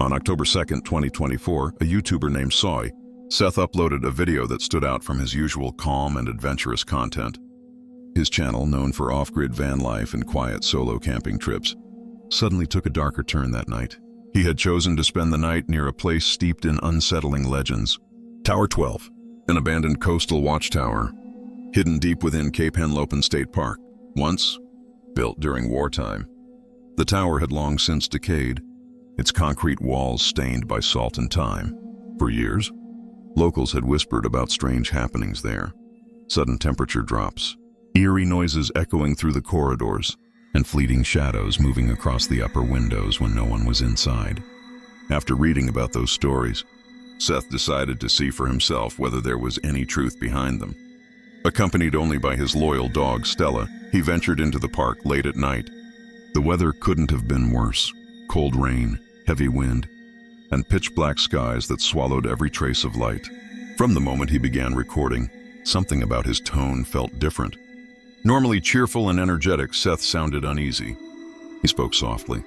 On October 2nd, 2024, a YouTuber named Soy, Seth uploaded a video that stood out from his usual calm and adventurous content. His channel, known for off-grid van life and quiet solo camping trips, suddenly took a darker turn that night. He had chosen to spend the night near a place steeped in unsettling legends. Tower 12, an abandoned coastal watchtower, hidden deep within Cape Henlopen State Park, once built during wartime. The tower had long since decayed, its concrete walls stained by salt and time. For years, locals had whispered about strange happenings there. Sudden temperature drops, eerie noises echoing through the corridors, and fleeting shadows moving across the upper windows when no one was inside. After reading about those stories, Seth decided to see for himself whether there was any truth behind them. Accompanied only by his loyal dog, Stella, he ventured into the park late at night. The weather couldn't have been worse. Cold rain, heavy wind, and pitch-black skies that swallowed every trace of light. From the moment he began recording, something about his tone felt different. Normally cheerful and energetic, Seth sounded uneasy. He spoke softly,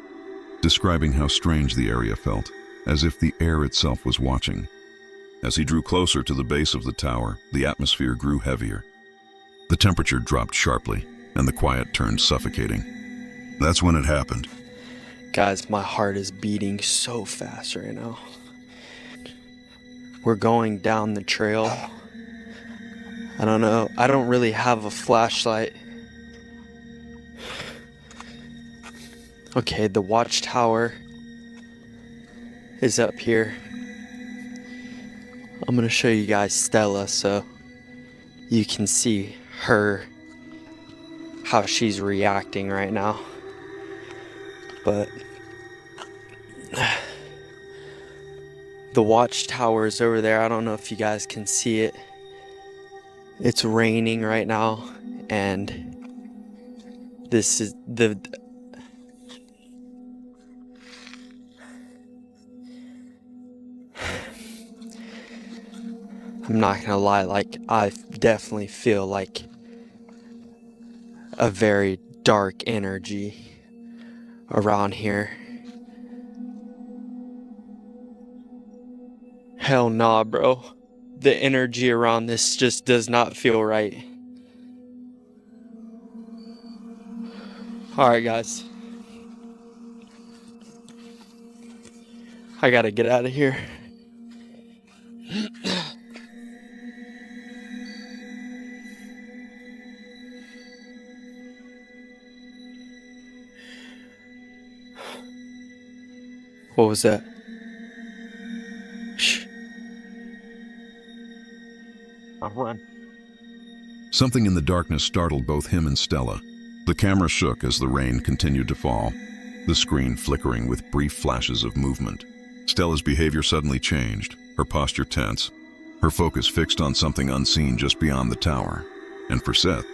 describing how strange the area felt, as if the air itself was watching. As he drew closer to the base of the tower, the atmosphere grew heavier. The temperature dropped sharply, and the quiet turned suffocating. That's when it happened. Guys, my heart is beating so fast right now. We're going down the trail. I don't know. I don't really have a flashlight. Okay, the watchtower is up here. I'm gonna show you guys Stella so you can see her, how she's reacting right now. But the watchtower is over there. I don't know if you guys can see it. It's raining right now, and this is I'm not gonna lie, like, I definitely feel like a very dark energy around here. Hell nah, bro. The energy around this just does not feel right. Alright, guys. I gotta get out of here. What was that? Shh. I'll run. Something in the darkness startled both him and Stella. The camera shook as the rain continued to fall, the screen flickering with brief flashes of movement. Stella's behavior suddenly changed, her posture tense, her focus fixed on something unseen just beyond the tower. And for Seth,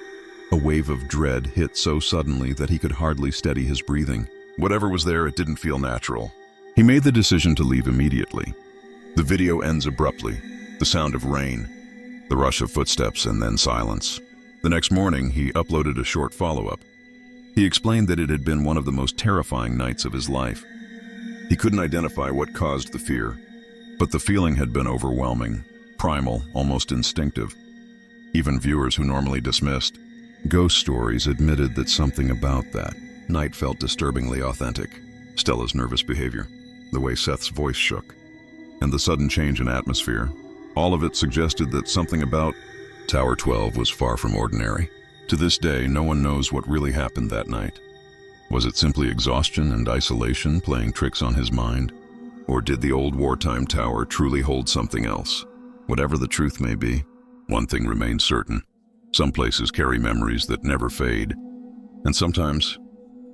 a wave of dread hit so suddenly that he could hardly steady his breathing. Whatever was there, it didn't feel natural. He made the decision to leave immediately. The video ends abruptly, the sound of rain, the rush of footsteps, and then silence. The next morning, he uploaded a short follow-up. He explained that it had been one of the most terrifying nights of his life. He couldn't identify what caused the fear, but the feeling had been overwhelming, primal, almost instinctive. Even viewers who normally dismissed ghost stories admitted that something about that night felt disturbingly authentic. Stella's nervous behavior, the way Seth's voice shook, and the sudden change in atmosphere, all of it suggested that something about Tower 12 was far from ordinary. To this day, no one knows what really happened that night. Was it simply exhaustion and isolation playing tricks on his mind? Or did the old wartime tower truly hold something else? Whatever the truth may be, one thing remains certain. Some places carry memories that never fade, and sometimes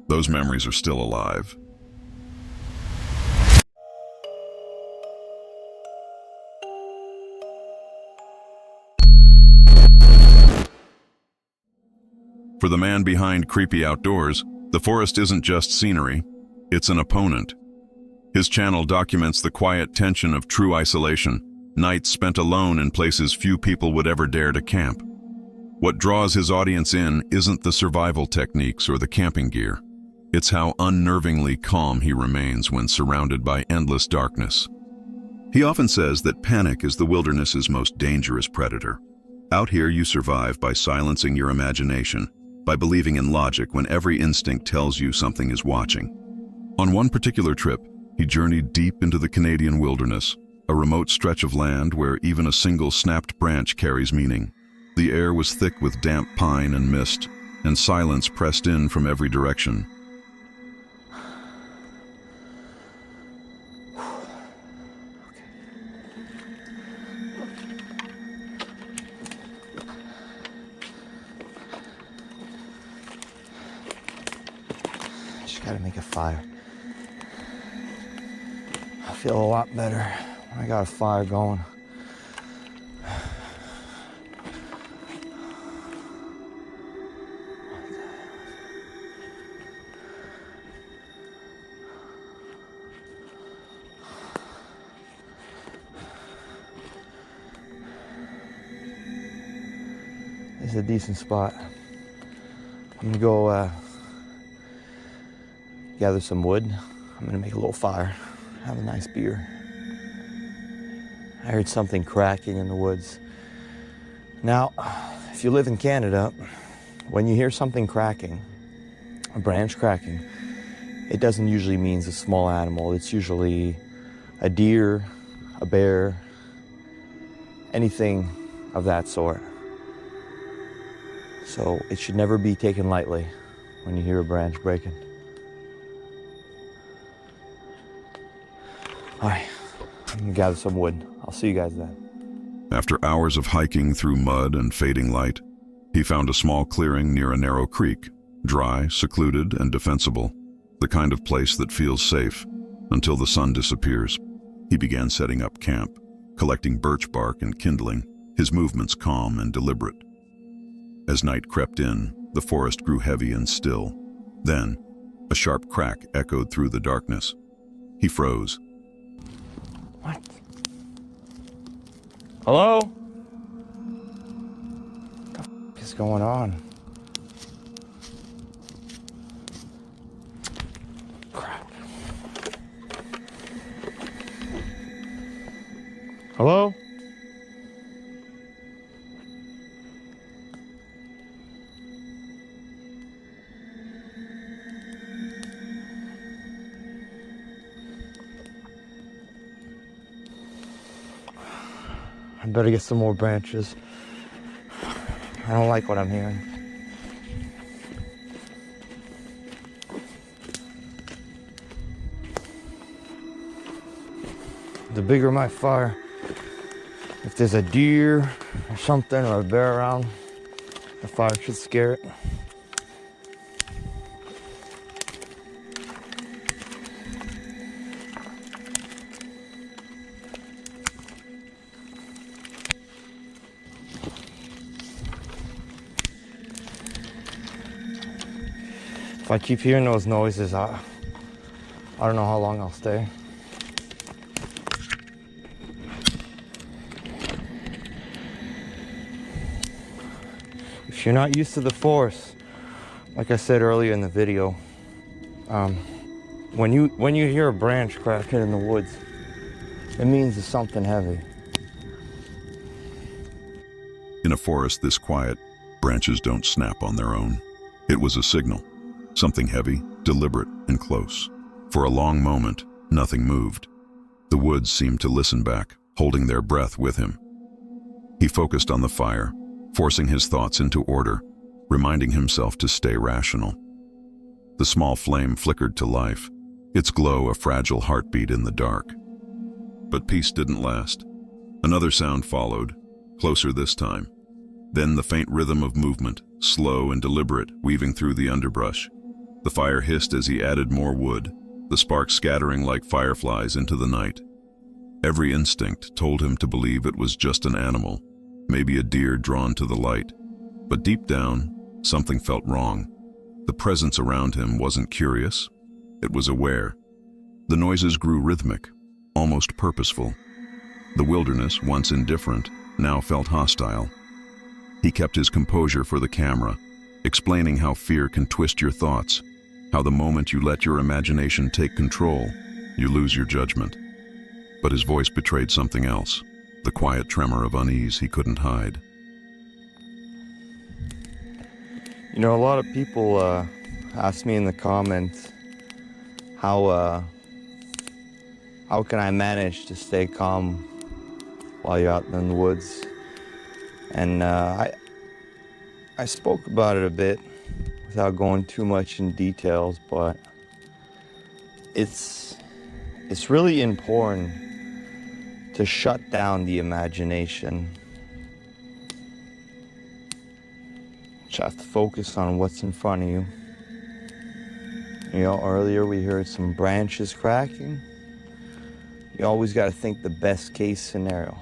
those memories are still alive. For the man behind Creepy Outdoors, the forest isn't just scenery, it's an opponent. His channel documents the quiet tension of true isolation, nights spent alone in places few people would ever dare to camp. What draws his audience in isn't the survival techniques or the camping gear. It's how unnervingly calm he remains when surrounded by endless darkness. He often says that panic is the wilderness's most dangerous predator. Out here you survive by silencing your imagination, by believing in logic when every instinct tells you something is watching. On one particular trip, he journeyed deep into the Canadian wilderness, a remote stretch of land where even a single snapped branch carries meaning. The air was thick with damp pine and mist, and silence pressed in from every direction. Gotta make a fire. I feel a lot better when I got a fire going. This is a decent spot. I'm gonna go gather some wood. I'm gonna make a little fire, have a nice beer. I heard something cracking in the woods. Now, if you live in Canada, when you hear something cracking, a branch cracking, it doesn't usually mean a small animal. It's usually a deer, a bear, anything of that sort. So it should never be taken lightly when you hear a branch breaking. All right, I'm gonna gather some wood. I'll see you guys then. After hours of hiking through mud and fading light, he found a small clearing near a narrow creek, dry, secluded, and defensible, the kind of place that feels safe until the sun disappears. He began setting up camp, collecting birch bark and kindling, his movements calm and deliberate. As night crept in, the forest grew heavy and still. Then, a sharp crack echoed through the darkness. He froze. What? Hello? What the f is going on? Crap. Hello? I better get some more branches. I don't like what I'm hearing. The bigger my fire, if there's a deer or something or a bear around, the fire should scare it. If I keep hearing those noises, I don't know how long I'll stay. If you're not used to the forest, like I said earlier in the video, when you hear a branch cracking in the woods, it means it's something heavy. In a forest this quiet, branches don't snap on their own. It was a signal. Something heavy, deliberate, and close. For a long moment, nothing moved. The woods seemed to listen back, holding their breath with him. He focused on the fire, forcing his thoughts into order, reminding himself to stay rational. The small flame flickered to life, its glow a fragile heartbeat in the dark. But peace didn't last. Another sound followed, closer this time. Then the faint rhythm of movement, slow and deliberate, weaving through the underbrush. The fire hissed as he added more wood, the sparks scattering like fireflies into the night. Every instinct told him to believe it was just an animal, maybe a deer drawn to the light. But deep down, something felt wrong. The presence around him wasn't curious, it was aware. The noises grew rhythmic, almost purposeful. The wilderness, once indifferent, now felt hostile. He kept his composure for the camera, explaining how fear can twist your thoughts, How the moment you let your imagination take control, you lose your judgment. But his voice betrayed something else, the quiet tremor of unease he couldn't hide. You know, a lot of people ask me in the comments how can I manage to stay calm while you're out in the woods? And I spoke about it a bit without going too much in details, but it's really important to shut down the imagination. You have to focus on what's in front of you. You know, earlier we heard some branches cracking. You always got to think the best case scenario.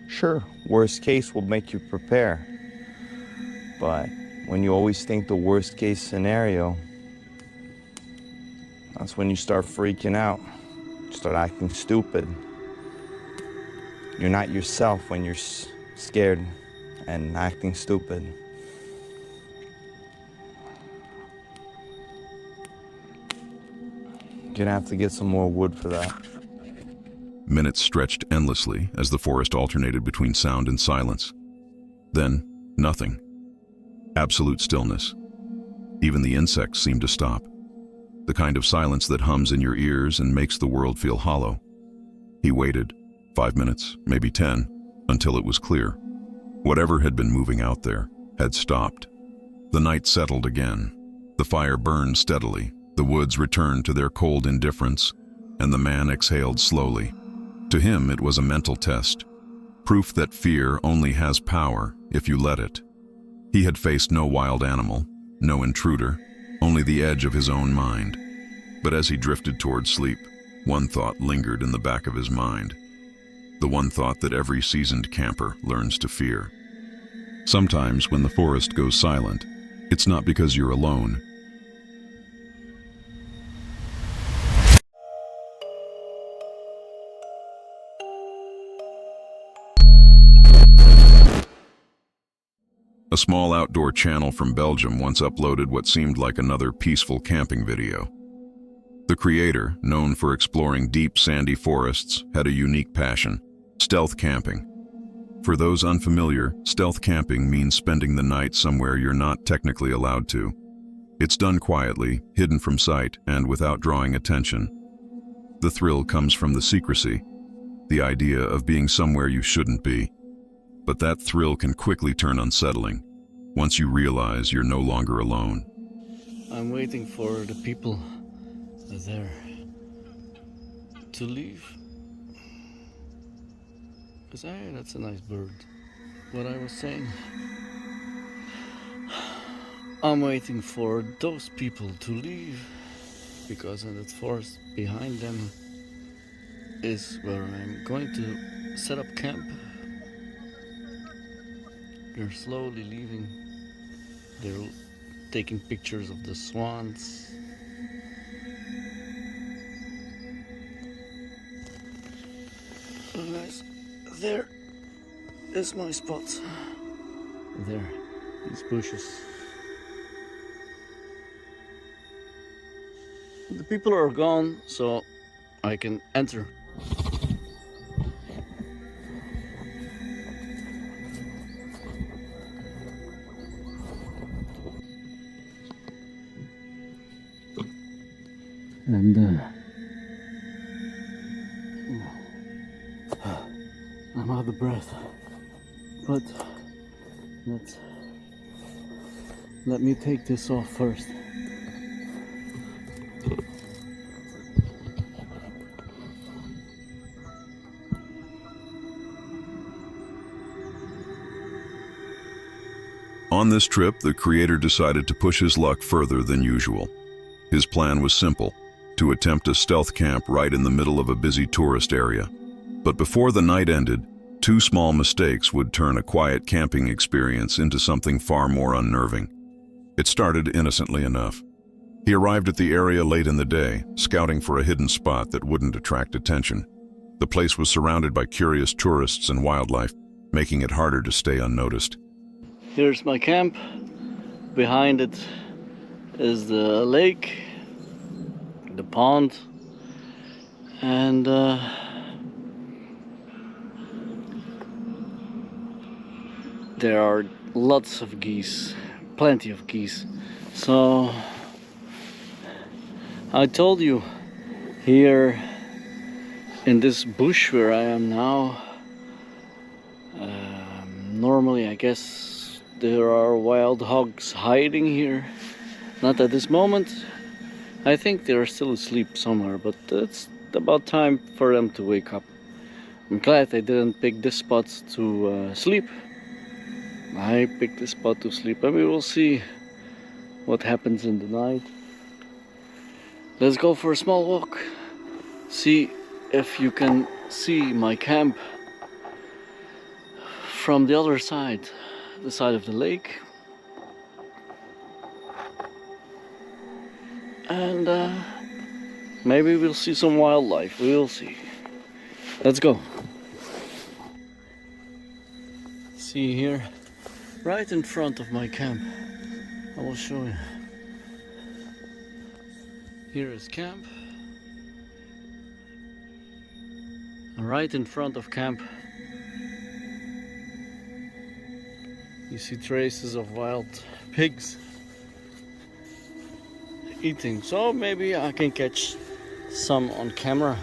Sure, worst case will make you prepare. But when you always think the worst case scenario, that's when you start freaking out. You start acting stupid. You're not yourself when you're scared and acting stupid. You're gonna have to get some more wood for that. Minutes stretched endlessly as the forest alternated between sound and silence. Then, nothing. Absolute stillness. Even the insects seemed to stop. The kind of silence that hums in your ears and makes the world feel hollow. He waited, 5 minutes, maybe 10, until it was clear. Whatever had been moving out there had stopped. The night settled again. The fire burned steadily. The woods returned to their cold indifference, and the man exhaled slowly. To him, it was a mental test. Proof that fear only has power if you let it. He had faced no wild animal, no intruder, only the edge of his own mind. But as he drifted toward sleep, one thought lingered in the back of his mind. The one thought that every seasoned camper learns to fear. Sometimes when the forest goes silent, it's not because you're alone. A small outdoor channel from Belgium once uploaded what seemed like another peaceful camping video. The creator, known for exploring deep sandy forests, had a unique passion: stealth camping. For those unfamiliar, stealth camping means spending the night somewhere you're not technically allowed to. It's done quietly, hidden from sight, and without drawing attention. The thrill comes from the secrecy, the idea of being somewhere you shouldn't be. But that thrill can quickly turn unsettling once you realize you're no longer alone. I'm waiting for the people there to leave. Hey, that's a nice bird. What I was saying. I'm waiting for those people to leave, because in that forest behind them is where I'm going to set up camp. They're slowly leaving. They're taking pictures of the swans. Oh, guys, there is my spot. There, these bushes. The people are gone, so I can enter. And I'm out of breath, but let me take this off first. On this trip, the creator decided to push his luck further than usual. His plan was simple: to attempt a stealth camp right in the middle of a busy tourist area. But before the night ended, 2 small mistakes would turn a quiet camping experience into something far more unnerving. It started innocently enough. He arrived at the area late in the day, scouting for a hidden spot that wouldn't attract attention. The place was surrounded by curious tourists and wildlife, making it harder to stay unnoticed. Here's my camp. Behind it is the lake. the pond, and there are lots of geese, plenty of geese. So I told you, here in this bush where I am now, normally I guess there are wild hogs hiding here. Not at this moment. I think they're still asleep somewhere, but it's about time for them to wake up. I'm glad I didn't pick this spot to sleep. I picked this spot to sleep, and we will see what happens in the night. Let's go for a small walk. See if you can see my camp from the other side, the side of the lake. And maybe we'll see some wildlife. We'll see. Let's go. See here, right in front of my camp. I will show you. Here is camp. And right in front of camp, you see traces of wild pigs eating. So maybe I can catch some on camera.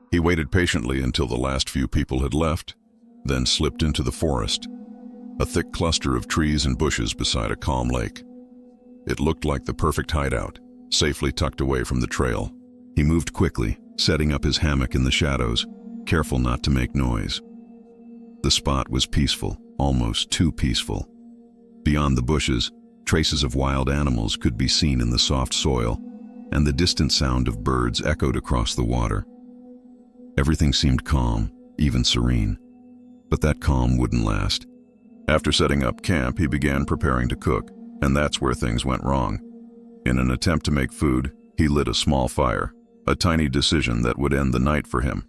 He waited patiently until the last few people had left, then slipped into the forest, a thick cluster of trees and bushes beside a calm lake. It looked like the perfect hideout, safely tucked away from the trail. He moved quickly, setting up his hammock in the shadows, careful not to make noise. The spot was peaceful, almost too peaceful. Beyond the bushes, traces of wild animals could be seen in the soft soil, and the distant sound of birds echoed across the water. Everything seemed calm, even serene. But that calm wouldn't last. After setting up camp, he began preparing to cook, and that's where things went wrong. In an attempt to make food, he lit a small fire, a tiny decision that would end the night for him.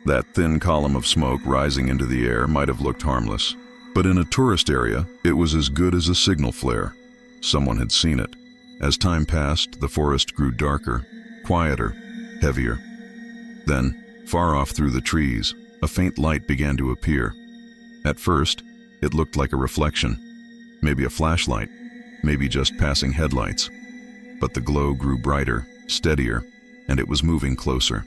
That thin column of smoke rising into the air might have looked harmless, but in a tourist area, it was as good as a signal flare. Someone had seen it. As time passed, the forest grew darker, quieter, heavier. Then, far off through the trees, a faint light began to appear. At first, it looked like a reflection, maybe a flashlight, maybe just passing headlights. But the glow grew brighter, steadier, and it was moving closer.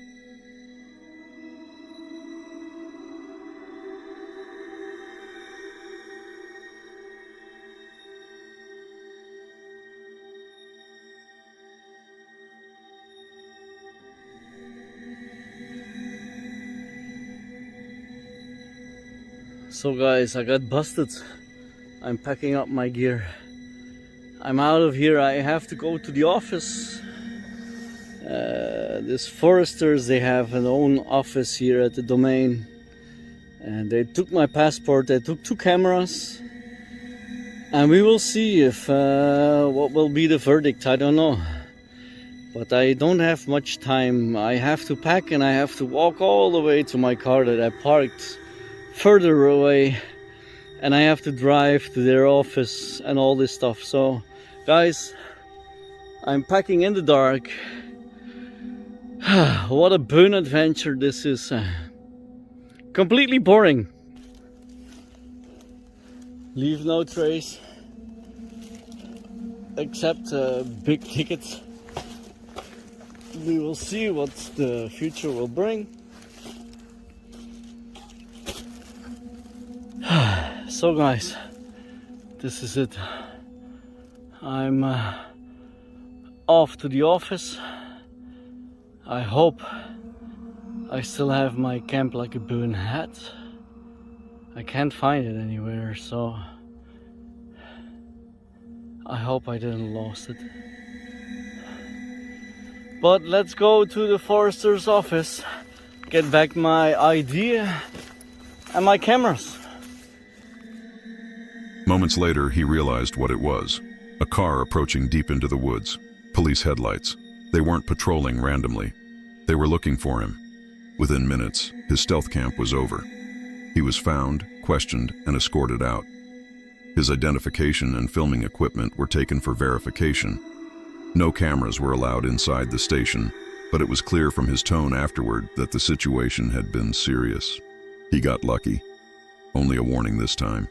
So guys, I got busted. I'm packing up my gear. I'm out of here. I have to go to the office. These foresters, they have an own office here at the domain. And they took my passport, they took 2 cameras. And we will see if what will be the verdict, I don't know. But I don't have much time. I have to pack and I have to walk all the way to my car that I parked further away, and I have to drive to their office and all this stuff. So guys, I'm packing in the dark. What a boon adventure this is. Completely boring. Leave no trace except big tickets. We will see what the future will bring. So guys, this is it. I'm off to the office. I hope I still have my Camp Like a Boon hat. I can't find it anywhere, so I hope I didn't lose it. But let's go to the forester's office, get back my ID and my cameras. Moments later, he realized what it was. A car approaching deep into the woods. Police headlights. They weren't patrolling randomly. They were looking for him. Within minutes, his stealth camp was over. He was found, questioned, and escorted out. His identification and filming equipment were taken for verification. No cameras were allowed inside the station, but it was clear from his tone afterward that the situation had been serious. He got lucky. Only a warning this time.